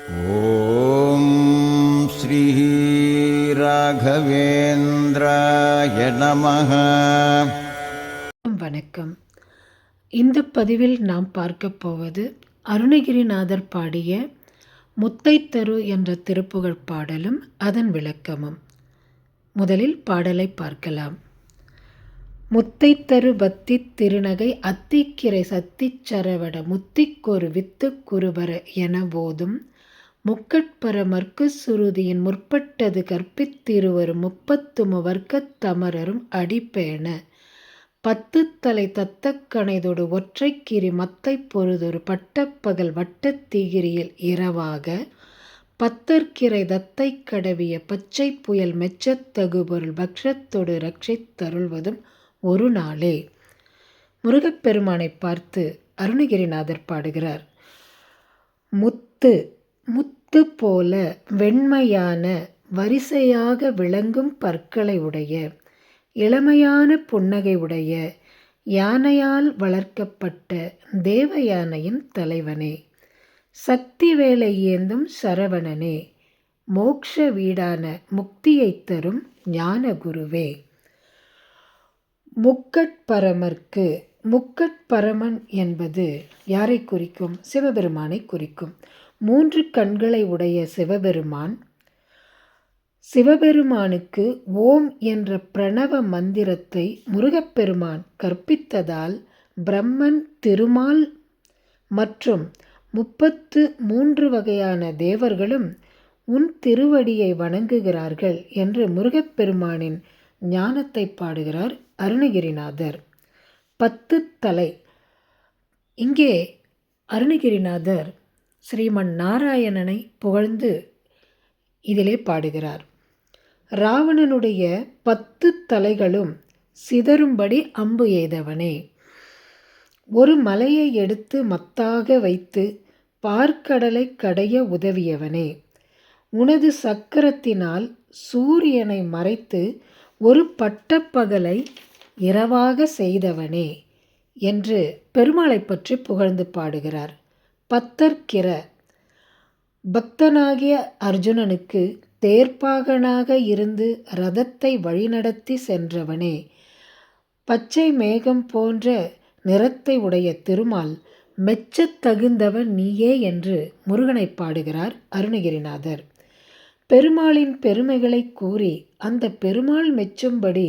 ஓம் ஸ்ரீ ராகவேந்திராய நமஹ. வணக்கம். இந்த பதிவில் நாம் பார்க்க போவது அருணகிரிநாதர் பாடிய முத்தைத்தரு என்ற திருப்புகழ் பாடலும் அதன் விளக்கமும். முதலில் பாடலை பார்க்கலாம். முத்தைத்தரு பத்தித் திருநகை அத்திக்கிரை சத்திச் சரவட முத்திக்கொரு வித்துக் குருபர என போதும் முக்கட்பரமர்க்கு சுருதியின் முற்பட்டது கற்பித்திருவரும் முப்பத்துமுவர்க்கத் தமரரும் அடிப்பேண பத்துத்தலை தத்தக் கணைதொடு ஒற்றைக்கிரி மத்தைப் பொருதொரு பட்டப்பகல் வட்டத் திகிரியில் இரவாக பத்தர்க்கிரை தத்தைக் கடவிய பச்சைப் புயல் மெச்சத் தகுபொருள் பக்ஷத்தொடு ரட்சித் தருள்வதும் ஒரு நாளே. முருகப்பெருமானை பார்த்து அருணகிரிநாதர் பாடுகிறார். முத்து போல வெண்மையான வரிசையாக விளங்கும் பற்களை உடைய இளமையான புன்னகை உடைய யானையால் வளர்க்கப்பட்ட தேவ யானையின் தலைவனே, சக்தி வேலை ஏந்தும் சரவணனே, மோக்ஷ வீடான முக்தியைத் தரும் ஞான குருவே. முக்கட்பரமர்க்கு முக்கட்பரமன் என்பது யாரை குறிக்கும்? சிவபெருமானை குறிக்கும். 3 கண்களை உடைய சிவபெருமானுக்கு ஓம் என்ற பிரணவ மந்திரத்தை முருகப்பெருமான் கற்பித்ததால் பிரம்மன், திருமால் மற்றும் 33 வகையான தேவர்களும் உன் திருவடியை வணங்குகிறார்கள் என்று முருகப்பெருமானின் ஞானத்தை பாடுகிறார் அருணகிரிநாதர். 10 தலை. இங்கே அருணகிரிநாதர் ஸ்ரீமன் நாராயணனை புகழ்ந்து இதிலே பாடுகிறார். ராவணனுடைய 10 தலைகளும் சிதறும்படி அம்பு எய்தவனே, ஒரு மலையை எடுத்து மத்தாக வைத்து பார்க்கடலை கடைய உதவியவனே, உனது சக்கரத்தினால் சூரியனை மறைத்து ஒரு பட்டப்பகலை இரவாக செய்தவனே என்று பெருமாளை பற்றி புகழ்ந்து பாடுகிறார். பத்தர்க்கிர பக்தனாகிய அர்ஜுனனுக்கு தேர்ப்பாகனாக இருந்து ரதத்தை வழிநடத்தி சென்றவனே, பச்சை மேகம் போன்ற நிறத்தை உடைய திருமால் மெச்சத் தகுந்தவன் நீயே என்று முருகனை பாடுகிறார் அருணகிரிநாதர். பெருமாளின் பெருமைகளை கூறி அந்த பெருமாள் மெச்சும்படி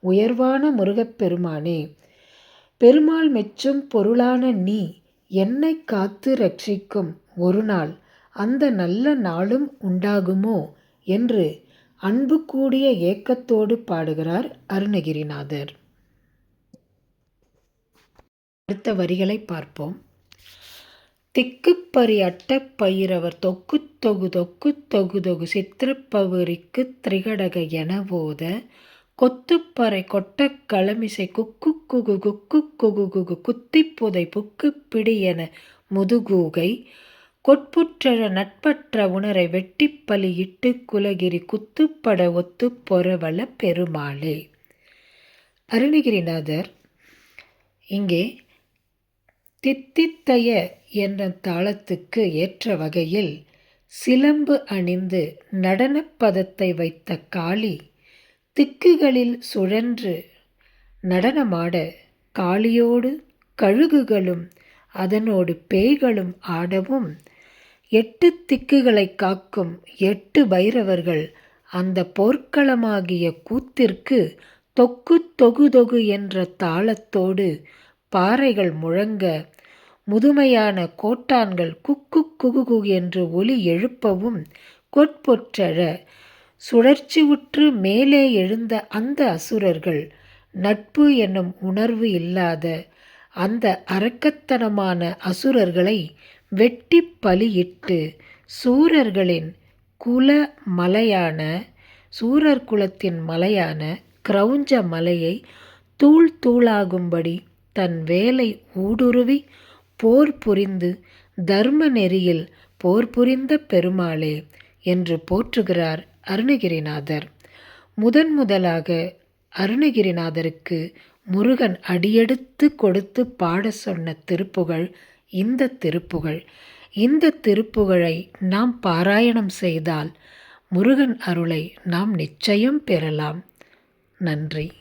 உயர்வான முருகப்பெருமானே, பெருமாள் மெச்சும் பொருளான நீ என்னை காத்து ரட்சிக்கும் ஒரு நாள், அந்த நல்ல நாளும் உண்டாகுமோ என்று அன்பு கூடிய ஏக்கத்தோடு பாடுகிறார் அருணகிரிநாதர். அடுத்த வரிகளை பார்ப்போம். திக்குப்பறி அட்டப் பயிரவர் தொக்குத் தொகு சித்திரப்பவுரிக்கு திரிகடக என போத கொத்துப்பறை கொட்டக் களமிசை குக்கு குகு குத்திப்புதை புக்கு பிடி என முதுகூகை கொட்புற்றழ நட்பற்ற உணரை வெட்டிப்பலி இட்டு குலகிரி குத்துப்பட ஒத்து பொறவள பெருமாளே. அருணகிரிநாதர் இங்கே தித்தித்தைய என்ற தாளத்துக்கு ஏற்ற வகையில் சிலம்பு அணிந்து நடனப் பதத்தை வைத்த காளி திக்குகளில் சுழன்று நடனமாட, காளியோடு கழுகுகளும் அதனோடு பேய்களும் ஆடவும், 8 திக்குகளை காக்கும் 8 பைரவர்கள் அந்த போர்க்களமாகிய கூத்திற்கு தொக்கு தொகு என்ற தாளத்தோடு பாறைகள் முழங்க, முதுமையான கோட்டான்கள் குக்கு குகு என்று ஒலி எழுப்பவும், கொட்பொற்றழ சுழற்சிவுற்று மேலே எழுந்த அந்த அசுரர்கள் நட்பு என்னும் உணர்வு இல்லாத அந்த அரக்கத்தனமான அசுரர்களை வெட்டி பலியிட்டு சூரர்களின் சூரர் குலத்தின் மலையான கிரௌஞ்ச மலையை தூள் தூளாகும்படி தன் வேலை ஊடுருவி போர் புரிந்து தர்ம நெறியில் போர் புரிந்த பெருமாளே என்று போற்றுகிறார் அருணகிரிநாதர். முதலாக அருணகிரிநாதருக்கு முருகன் அடியெடுத்து கொடுத்து பாட சொன்ன திருப்புகழ் இந்த திருப்புகழ். இந்த திருப்புகழை நாம் பாராயணம் செய்தால் முருகன் அருளை நாம் நிச்சயம் பெறலாம். நன்றி.